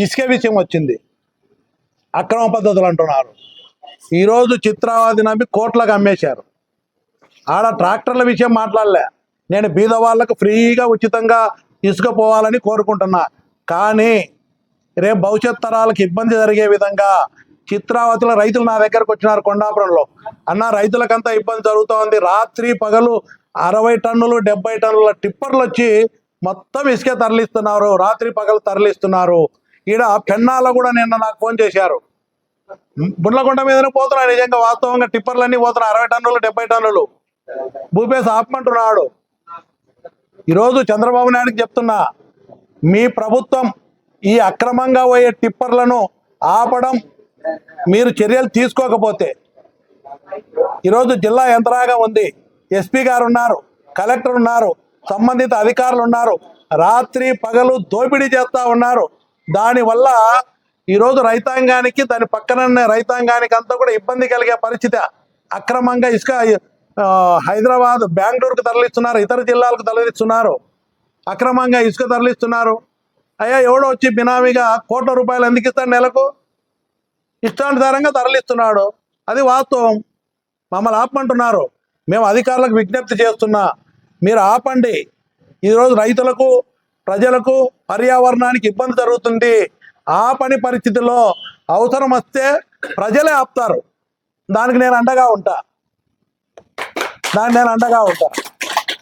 ఇసుక విషయం వచ్చింది, అక్రమ పద్ధతులు అంటున్నారు. ఈరోజు చిత్రావతి నమ్మి కోట్లకు అమ్మేశారు. ఆడ ట్రాక్టర్ల విషయం మాట్లాడలే. నేను బీద వాళ్ళకు ఫ్రీగా ఉచితంగా ఇసుక పోవాలని కోరుకుంటున్నా. కానీ రేపు భవిష్యత్ తరాలకు ఇబ్బంది జరిగే విధంగా చిత్రావతిలో రైతులు నా దగ్గరకు వచ్చినారు కొండాపురంలో. అన్న, రైతులకంతా ఇబ్బంది జరుగుతోంది, రాత్రి పగలు 60 టన్నులు 70 టన్నుల టిప్పర్లు వచ్చి మొత్తం ఇసుక తరలిస్తున్నారు, రాత్రి పగలు తరలిస్తున్నారు. ఈడ పెన్నాలో కూడా నిన్న నాకు ఫోన్ చేశారు, బుండ్లకొండ మీదనే పోతున్నాయి. నిజంగా వాస్తవంగా టిప్పర్లన్నీ పోతున్నాయి, 60 టన్నులు 70 టన్నులు. భూపేశ్ ఆపమంటున్నాడు. ఈరోజు చంద్రబాబు నాయుడుకి చెప్తున్నా, మీ ప్రభుత్వం ఈ అక్రమంగా పోయే టిప్పర్లను ఆపడం, మీరు చర్యలు తీసుకోకపోతే ఈరోజు జిల్లా యంత్రాంగం ఉంది, ఎస్పీ గారు ఉన్నారు, కలెక్టర్ ఉన్నారు, సంబంధిత అధికారులు ఉన్నారు, రాత్రి పగలు దోపిడీ చేస్తూ ఉన్నారు. దానివల్ల ఈరోజు రైతాంగానికి, దాని పక్కన రైతాంగానికి అంతా కూడా ఇబ్బంది కలిగే పరిస్థితి. అక్రమంగా ఇసుక హైదరాబాద్ బెంగళూరుకు తరలిస్తున్నారు, ఇతర జిల్లాలకు తరలిస్తున్నారు, అక్రమంగా ఇసుక తరలిస్తున్నారు. అయ్యా, ఎవడో వచ్చి బినామీగా కోట్ల రూపాయలు ఎందుకు ఇస్తాడు నెలకు? ఇష్టానుసారంగా తరలిస్తున్నాడు, అది వాస్తవం. మమ్మల్ని ఆపమంటున్నారు. మేము అధికారులకు విజ్ఞప్తి చేస్తున్నా, మీరు ఆపండి. ఈరోజు రైతులకు, ప్రజలకు, పర్యావరణానికి ఇబ్బంది జరుగుతుంది. ఆపని పరిస్థితుల్లో అవసరం వస్తే ప్రజలే ఆపుతారు. దానికి నేను అండగా ఉంటా.